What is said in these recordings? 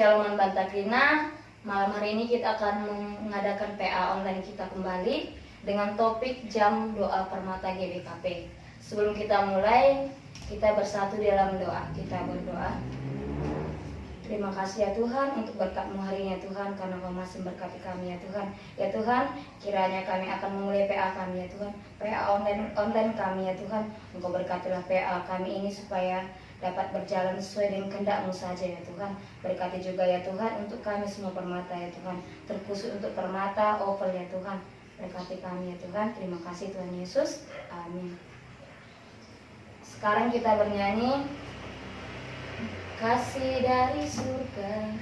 Shalom Bantakrina. Malam hari ini kita akan mengadakan PA online kita kembali dengan topik jam doa permata GBKP. Sebelum kita mulai, kita bersatu dalam doa. Kita berdoa. Terima kasih ya Tuhan untuk berkat-Mu hari ini ya Tuhan, karena Kau masih berkati kami ya Tuhan. Ya Tuhan, kiranya kami akan memulai PA kami ya Tuhan, PA online kami ya Tuhan. Engkau berkatilah PA kami ini supaya dapat berjalan sesuai dengan kehendak-Mu saja ya Tuhan. Berkati juga ya Tuhan untuk kami semua permata ya Tuhan, terkhusus untuk permata Opel ya Tuhan. Berkati kami ya Tuhan. Terima kasih Tuhan Yesus. Amin. Sekarang kita bernyanyi Kasih dari surga.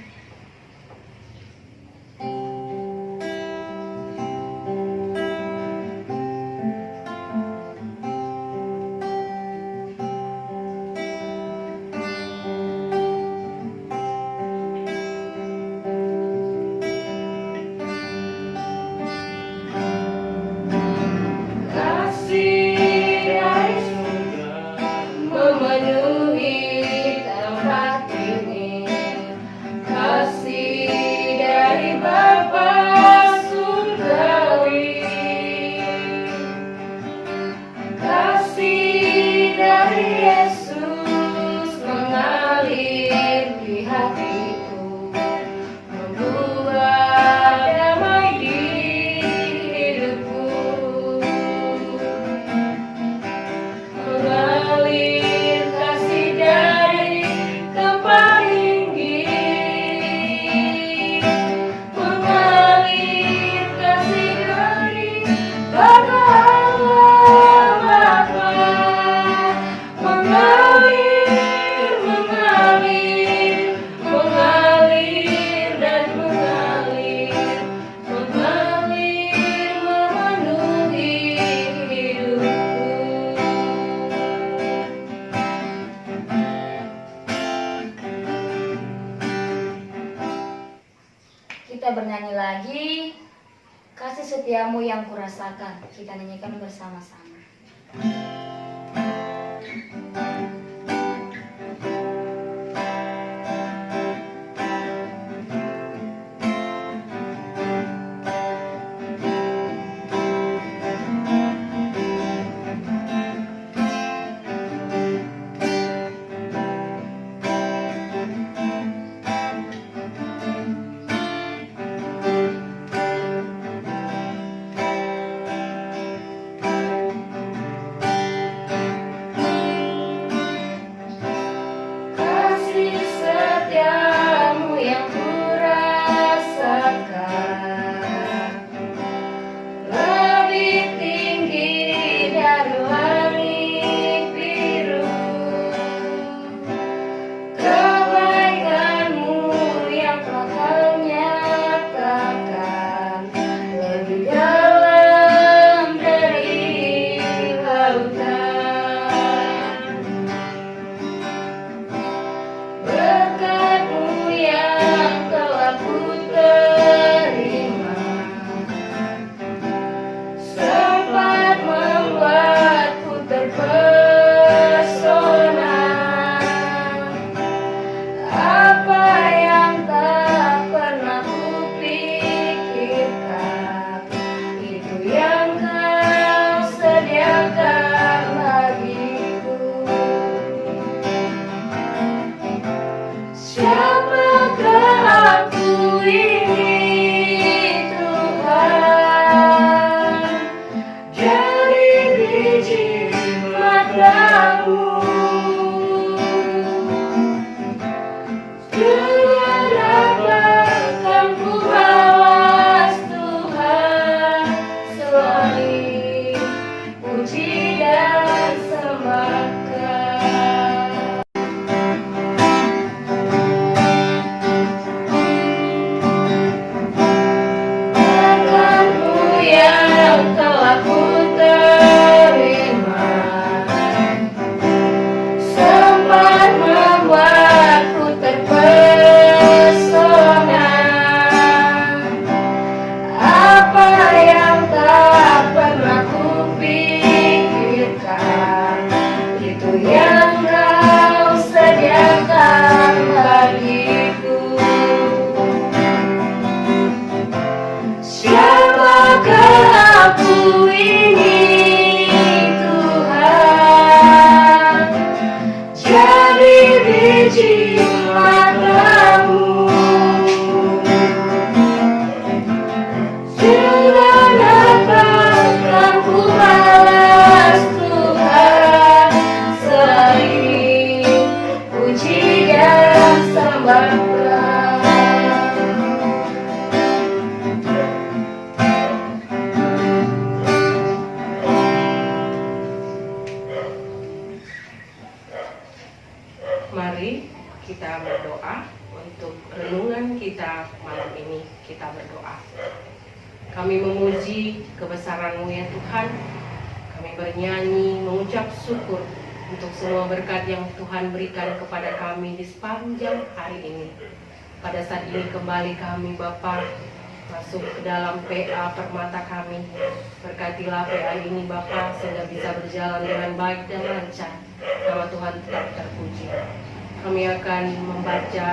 Kita bernyanyi lagi Kasih Setiamu yang Kurasakan. Kita nyanyikan bersama-sama. mari kita berdoa untuk renungan kita malam ini. Kita berdoa. Kami memuji kebesaran-Mu ya Tuhan. Kami bernyanyi, mengucap syukur untuk semua berkat yang Tuhan berikan kepada kami di sepanjang hari ini. Pada saat ini kembali kami Bapa masuk ke dalam PA Permata kami. Berkatilah PA ini Bapa sehingga bisa berjalan dengan baik dan lancar. Nama Tuhan tetap terpuji. Kami akan membaca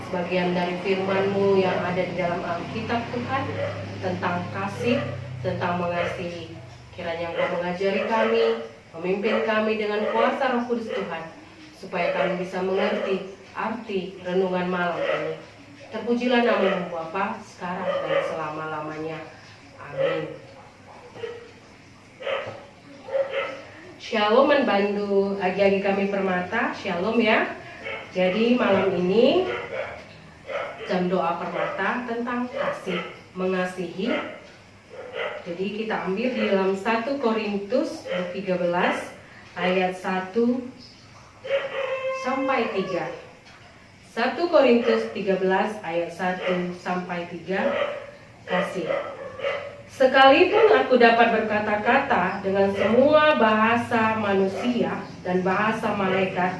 sebagian dari firman-Mu yang ada di dalam Alkitab Tuhan tentang kasih, tentang mengasihi. Kiranya Engkau mengajari kami, memimpin kami dengan kuasa Roh Kudus Tuhan, supaya kami bisa mengerti arti renungan malam ini. Terpujilah nama-Mu Bapa sekarang dan selama-lamanya. Amin. Shalom membantu agi-agi kami Permata. Shalom ya. Jadi malam ini jam doa Permata tentang kasih, mengasihi. Jadi kita ambil di dalam 1 Korintus 13 ayat 1 sampai 3. 1 Korintus 13 ayat 1 sampai 3. Kasih. Sekalipun aku dapat berkata-kata dengan semua bahasa manusia dan bahasa malaikat,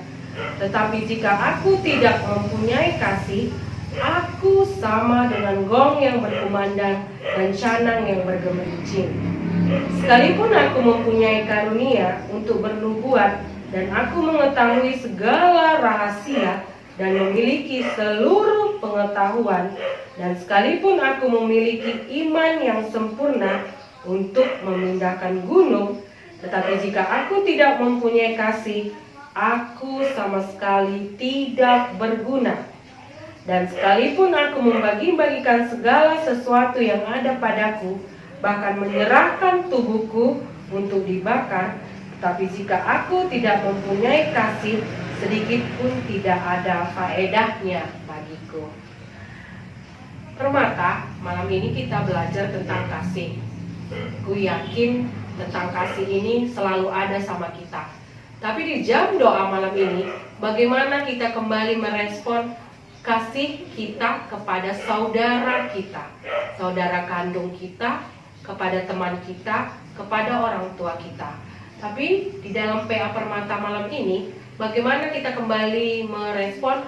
tetapi jika aku tidak mempunyai kasih, aku sama dengan gong yang berkumandang dan canang yang bergemincing. Sekalipun aku mempunyai karunia untuk bernubuat dan aku mengetahui segala rahasia dan memiliki seluruh pengetahuan, dan sekalipun aku memiliki iman yang sempurna untuk memindahkan gunung, tetapi jika aku tidak mempunyai kasih, aku sama sekali tidak berguna. Dan sekalipun aku membagi-bagikan segala sesuatu yang ada padaku, bahkan menyerahkan tubuhku untuk dibakar, tetapi jika aku tidak mempunyai kasih, sedikit pun tidak ada faedahnya bagiku. Permata, malam ini kita belajar tentang kasih. Ku yakin tentang kasih ini selalu ada sama kita. Tapi di jam doa malam ini, bagaimana kita kembali merespon kasih kita kepada saudara kita, saudara kandung kita, kepada teman kita, kepada orang tua kita. Tapi di dalam PA Permata malam ini, bagaimana kita kembali merespon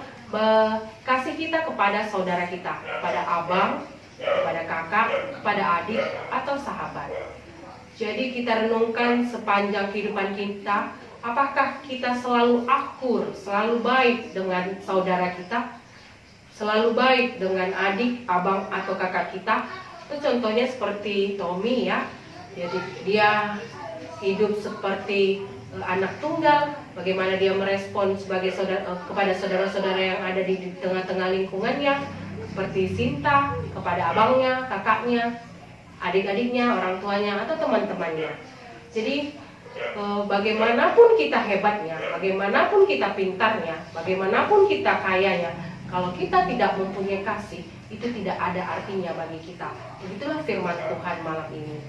kasih kita kepada saudara kita, kepada abang, kepada kakak, kepada adik, atau sahabat. Jadi kita renungkan sepanjang kehidupan kita, apakah kita selalu akur, selalu baik dengan saudara kita, selalu baik dengan adik, abang, atau kakak kita. Itu contohnya seperti Tommy ya. Jadi dia hidup seperti anak tunggal, bagaimana dia merespon sebagai kepada saudara-saudara yang ada di tengah-tengah lingkungannya, seperti Sinta kepada abangnya, kakaknya, adik-adiknya, orang tuanya, atau teman-temannya. Jadi bagaimanapun kita hebatnya, bagaimanapun kita pintarnya, bagaimanapun kita kayanya, kalau kita tidak mempunyai kasih, itu tidak ada artinya bagi kita. Begitulah firman Tuhan malam ini.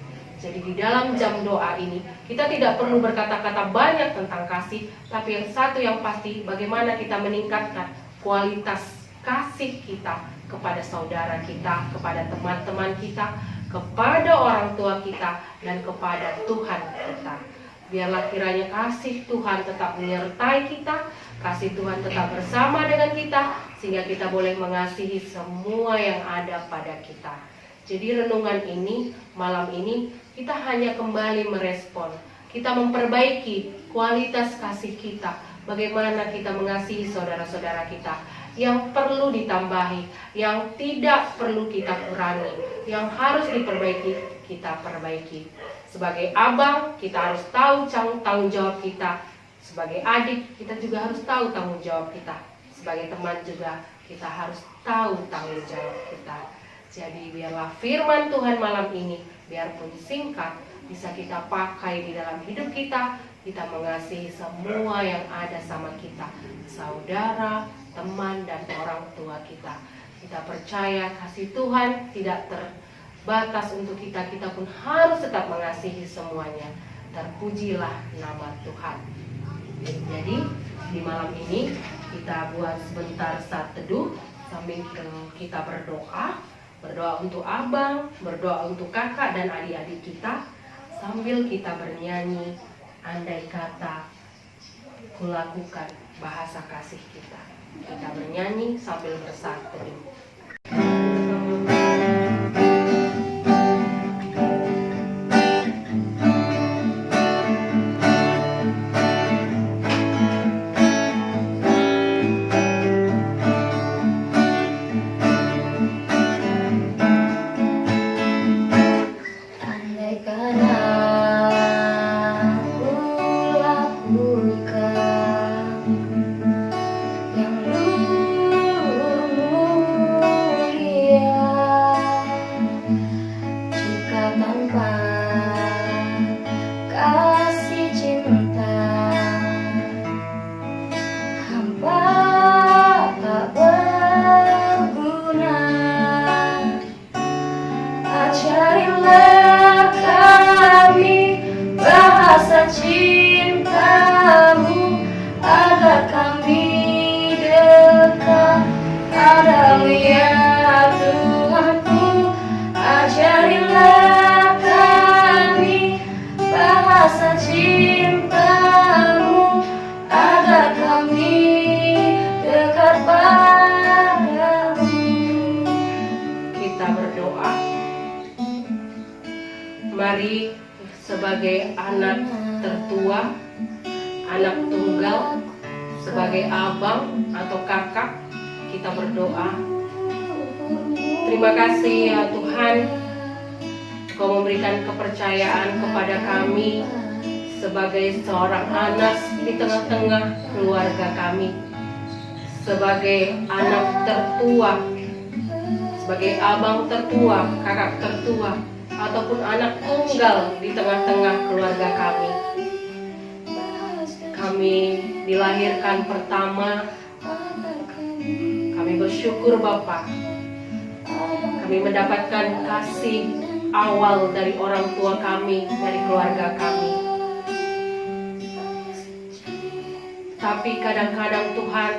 Jadi di dalam jam doa ini, kita tidak perlu berkata-kata banyak tentang kasih, tapi yang satu yang pasti, bagaimana kita meningkatkan kualitas kasih kita kepada saudara kita, kepada teman-teman kita, kepada orang tua kita, dan kepada Tuhan kita. Biarlah kiranya kasih Tuhan tetap menyertai kita, kasih Tuhan tetap bersama dengan kita, sehingga kita boleh mengasihi semua yang ada pada kita. Jadi renungan ini, malam ini, kita hanya kembali merespon, kita memperbaiki kualitas kasih kita, bagaimana kita mengasihi saudara-saudara kita, yang perlu ditambahi, yang tidak perlu kita kurangi, yang harus diperbaiki, kita perbaiki. Sebagai abang, kita harus tahu tanggung jawab kita. Sebagai adik, kita juga harus tahu tanggung jawab kita. Sebagai teman juga, kita harus tahu tanggung jawab kita. Jadi biarlah firman Tuhan malam ini, biarpun singkat, bisa kita pakai di dalam hidup kita. Kita mengasihi semua yang ada sama kita, saudara, teman, dan orang tua kita. Kita percaya kasih Tuhan tidak terbatas untuk kita, kita pun harus tetap mengasihi semuanya. Terpujilah nama Tuhan. Jadi di malam ini Kita buat sebentar saat teduh sambil kita berdoa untuk abang, berdoa untuk kakak dan adik-adik kita, sambil kita bernyanyi andai kata kulakukan bahasa kasih kita. Kita bernyanyi sambil bersaat teduh. Mari sebagai anak tertua, anak tunggal, sebagai abang atau kakak, kita berdoa. Terima kasih ya Tuhan, Kau memberikan kepercayaan kepada kami sebagai seorang anak di tengah-tengah keluarga kami, sebagai anak tertua, sebagai abang tertua, kakak tertua, ataupun anak tunggal di tengah-tengah keluarga kami. Kami dilahirkan pertama, kami bersyukur Bapa. Kami mendapatkan kasih awal dari orang tua kami, dari keluarga kami. Tapi kadang-kadang Tuhan,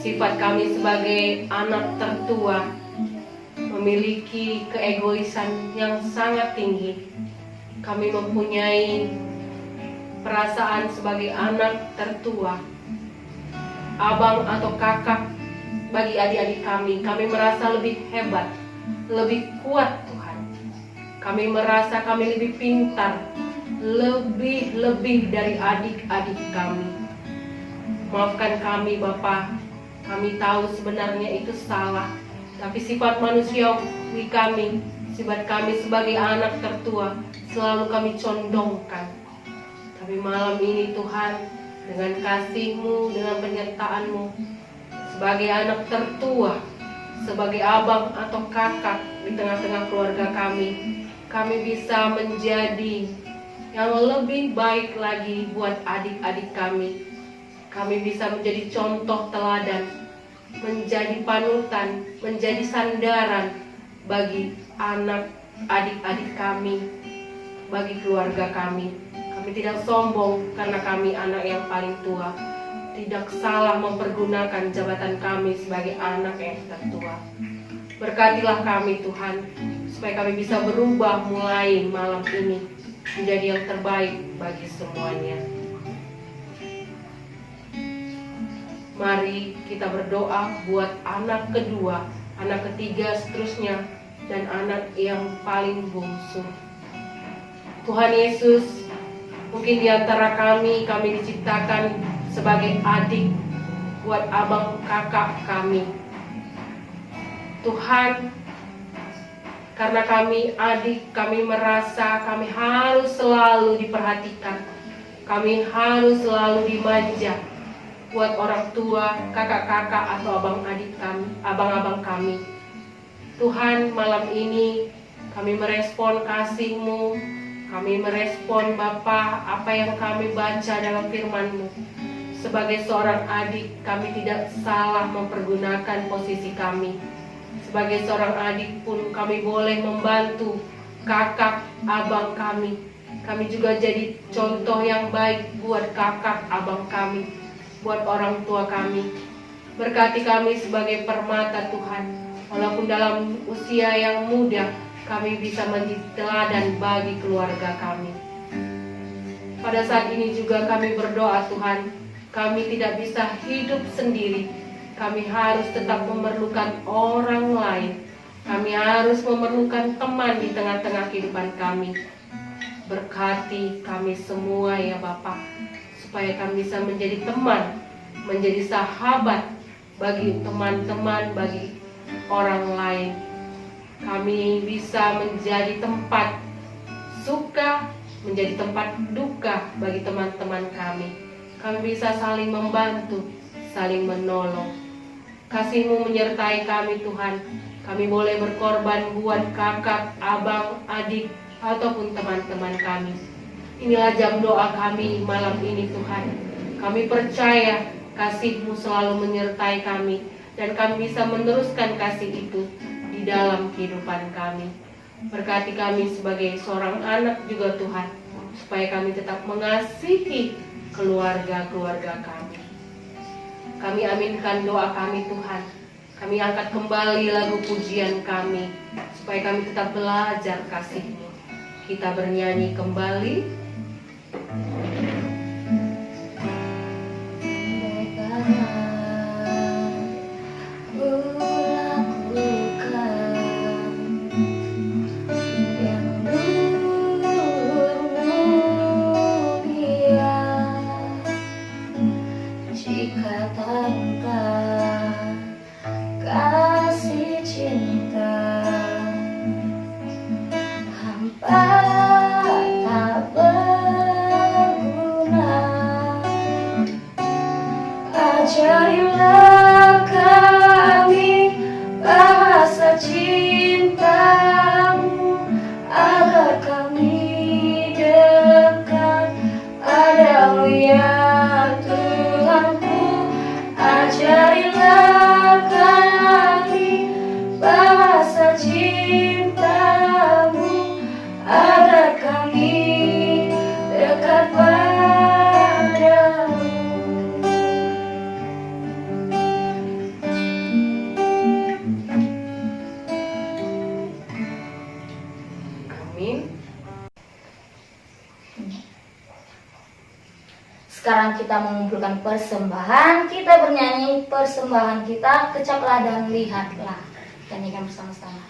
sifat kami sebagai anak tertua memiliki keegoisan yang sangat tinggi. Kami mempunyai perasaan sebagai anak tertua, abang atau kakak bagi adik-adik kami. Kami merasa lebih hebat, lebih kuat Tuhan. Kami merasa kami lebih pintar, lebih dari adik-adik kami. Maafkan kami Bapa, kami tahu sebenarnya itu salah. Tapi sifat manusiawi kami, sifat kami sebagai anak tertua, selalu kami condongkan. Tapi malam ini Tuhan, dengan kasih-Mu, dengan penyertaan-Mu, sebagai anak tertua, sebagai abang atau kakak di tengah-tengah keluarga kami bisa menjadi yang lebih baik lagi buat adik-adik kami. Kami bisa menjadi contoh teladan, menjadi panutan, menjadi sandaran bagi anak adik-adik kami, bagi keluarga kami. Kami tidak sombong karena kami anak yang paling tua, tidak salah mempergunakan jabatan kami sebagai anak yang tertua. Berkatilah kami Tuhan, supaya kami bisa berubah mulai malam ini menjadi yang terbaik bagi semuanya. Mari kita berdoa buat anak kedua, anak ketiga seterusnya, dan anak yang paling bungsu. Tuhan Yesus, mungkin di antara kami diciptakan sebagai adik buat abang kakak kami. Tuhan, karena kami adik, kami merasa kami harus selalu diperhatikan, kami harus selalu dimanja buat orang tua, kakak-kakak atau abang-abang kami. Tuhan, malam ini kami merespon kasih-Mu, kami merespon Bapa apa yang kami baca dalam firman-Mu. Sebagai seorang adik, kami tidak salah mempergunakan posisi kami. Sebagai seorang adik pun kami boleh membantu kakak, abang kami. Kami juga jadi contoh yang baik buat kakak, abang kami. buat orang tua kami. Berkati kami sebagai permata Tuhan, walaupun dalam usia yang muda, kami bisa menjadi teladan bagi keluarga kami. Pada saat ini juga kami berdoa Tuhan, kami tidak bisa hidup sendiri. Kami harus tetap memerlukan orang lain. Kami harus memerlukan teman di tengah-tengah kehidupan kami. Berkati kami semua ya Bapa, supaya kami bisa menjadi teman, menjadi sahabat bagi teman-teman, bagi orang lain. Kami bisa menjadi tempat suka, menjadi tempat duka bagi teman-teman kami. Kami bisa saling membantu, saling menolong. Kasih-Mu menyertai kami Tuhan. Kami boleh berkorban buat kakak, abang, adik, ataupun teman-teman kami. Inilah jam doa kami malam ini Tuhan. Kami percaya kasih-Mu selalu menyertai kami, dan kami bisa meneruskan kasih itu di dalam kehidupan kami. Berkati kami sebagai seorang anak juga Tuhan, supaya kami tetap mengasihi keluarga-keluarga kami. Kami aminkan doa kami Tuhan. Kami angkat kembali lagu pujian kami, supaya kami tetap belajar kasih-Mu. Kita bernyanyi kembali. Ajarilah kami bahasa cinta-Mu, agar kami dekat padamu ya Tuhanku. Ajarilah kami bahasa cinta-Mu, agar kami dekat padamu. Sekarang kita mengumpulkan persembahan. Kita bernyanyi persembahan kita, kecaplah dan lihatlah. Kita nyanyikan bersama-sama.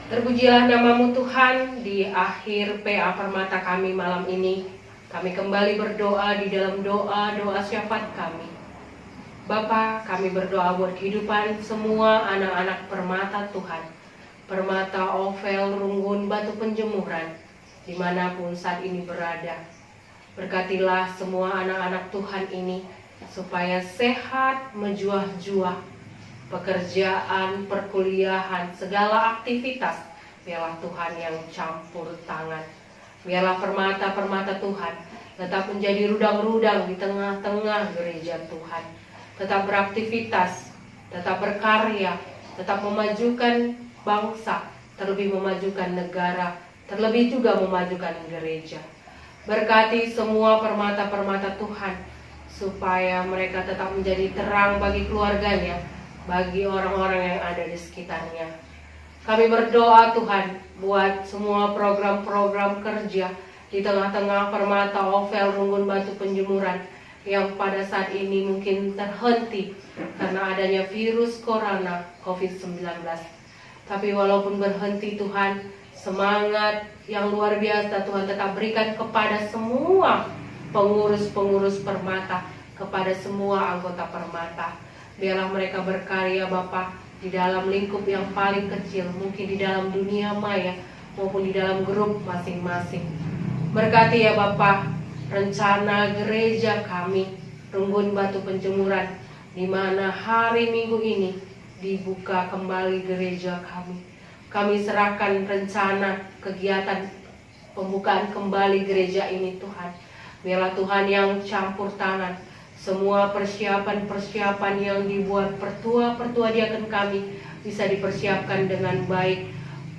Terpujilah nama-Mu Tuhan. Di akhir PA Permata kami malam ini, kami kembali berdoa di dalam doa syafaat kami. Bapa, kami berdoa buat kehidupan semua anak-anak Permata Tuhan, Permata Ovel, Runggun, Batu Penjemuran, dimanapun saat ini berada. Berkatilah semua anak-anak Tuhan ini, supaya sehat menjuah-juah, pekerjaan, perkuliahan, segala aktivitas, biarlah Tuhan yang campur tangan. Biarlah permata-permata Tuhan tetap menjadi rudang-rudang di tengah-tengah gereja Tuhan, tetap beraktivitas, tetap berkarya, tetap memajukan bangsa, terlebih memajukan negara, terlebih juga memajukan gereja. Berkati semua permata-permata Tuhan, supaya mereka tetap menjadi terang bagi keluarganya, bagi orang-orang yang ada di sekitarnya. Kami berdoa Tuhan, buat semua program-program kerja di tengah-tengah permata Ovel Runggun Batu Penjemuran yang pada saat ini mungkin terhenti karena adanya virus corona COVID-19. Tapi walaupun berhenti Tuhan, semangat yang luar biasa Tuhan tetap berikan kepada semua pengurus-pengurus permata, kepada semua anggota permata. Biarlah mereka berkarya Bapa di dalam lingkup yang paling kecil, mungkin di dalam dunia maya maupun di dalam grup masing-masing. Berkati ya Bapa rencana gereja kami Runggun Batu Penjemuran, di mana hari Minggu ini dibuka kembali gereja kami. Kami serahkan rencana kegiatan pembukaan kembali gereja ini Tuhan. Biarlah Tuhan yang campur tangan semua persiapan-persiapan yang dibuat pertua-pertua diaken kami bisa dipersiapkan dengan baik.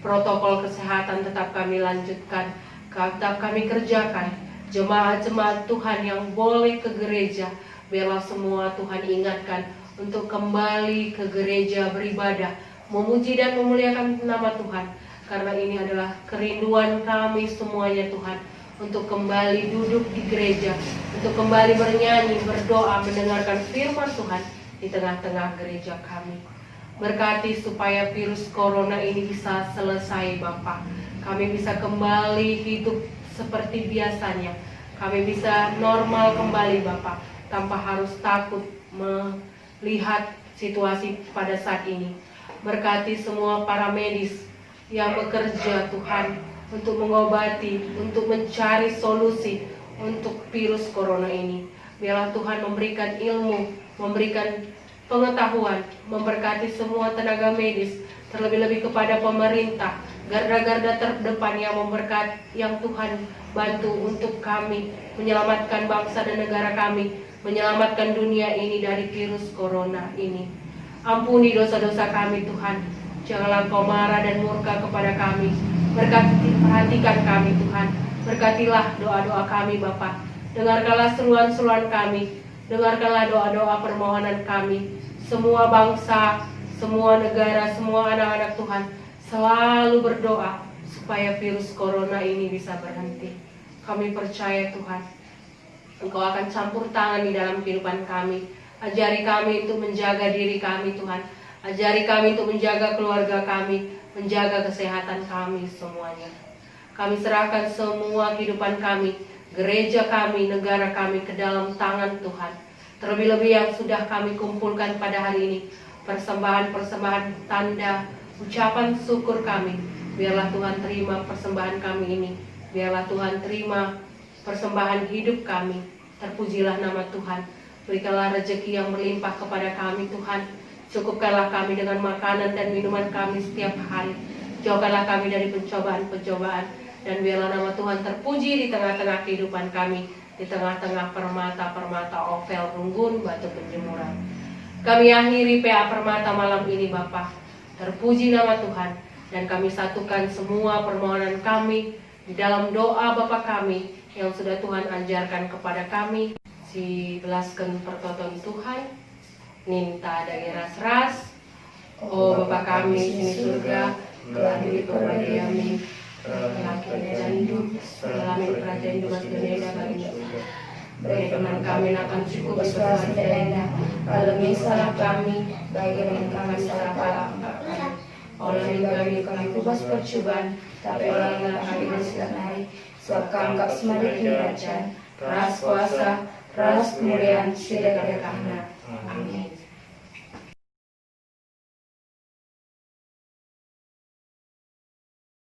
Protokol kesehatan tetap kami lanjutkan, tetap kami kerjakan. Jemaat-jemaat Tuhan yang boleh ke gereja, biarlah semua Tuhan ingatkan untuk kembali ke gereja beribadah, memuji dan memuliakan nama Tuhan. Karena ini adalah kerinduan kami semuanya Tuhan, untuk kembali duduk di gereja, untuk kembali bernyanyi, berdoa, mendengarkan firman Tuhan di tengah-tengah gereja kami. Berkati supaya virus corona ini bisa selesai Bapa. Kami bisa kembali hidup seperti biasanya. Kami bisa normal kembali Bapa, tanpa harus takut melihat situasi pada saat ini. Berkati semua para medis yang bekerja Tuhan, untuk mengobati, untuk mencari solusi untuk virus corona ini. Biarlah Tuhan memberikan ilmu, memberikan pengetahuan, memberkati semua tenaga medis, terlebih-lebih kepada pemerintah, garda-garda terdepan yang Tuhan bantu untuk kami menyelamatkan bangsa dan negara kami, menyelamatkan dunia ini dari virus corona ini. Ampuni dosa-dosa kami Tuhan, janganlah Engkau marah dan murka kepada kami. Perhatikan kami Tuhan, berkatilah doa-doa kami Bapa. Dengarkanlah seruan-seruan kami, dengarkanlah doa-doa permohonan kami. Semua bangsa, semua negara, semua anak-anak Tuhan selalu berdoa supaya virus corona ini bisa berhenti. Kami percaya Tuhan, Engkau akan campur tangan di dalam kehidupan kami. Ajari kami untuk menjaga diri kami Tuhan, ajari kami untuk menjaga keluarga kami, menjaga kesehatan kami semuanya. Kami serahkan semua kehidupan kami, gereja kami, negara kami ke dalam tangan Tuhan. Terlebih-lebih yang sudah kami kumpulkan pada hari ini, persembahan-persembahan tanda ucapan syukur kami. Biarlah Tuhan terima persembahan kami ini. Biarlah Tuhan terima persembahan hidup kami. Terpujilah nama Tuhan. Berikanlah rezeki yang berlimpah kepada kami Tuhan. Cukupkanlah kami dengan makanan dan minuman kami setiap hari. Jauhkanlah kami dari pencobaan-pencobaan. Dan biarlah nama Tuhan terpuji di tengah-tengah kehidupan kami, di tengah-tengah permata-permata Ovel Runggun Batu Penjemuran. Kami akhiri PA Permata malam ini Bapa. Terpuji nama Tuhan. Dan kami satukan semua permohonan kami di dalam doa Bapa kami yang sudah Tuhan ajarkan kepada kami. Si belaskan pertoton Tuhan, minta daerah seras. Oh Bapa kami di surga, telah diperbaiki laki dan hidup, dalam kerajaan juga segala baginya. Beri teman kami akan cukup ikhlas dan enak. Kalau salah kami, baik dengan kami salah kami. Oleh kami kubas percobaan, tapi olehlah kami bersilahi. Sebab kami kap semadi kerajaan, ras kuasa, ras kemuliaan, segala karena. Amin.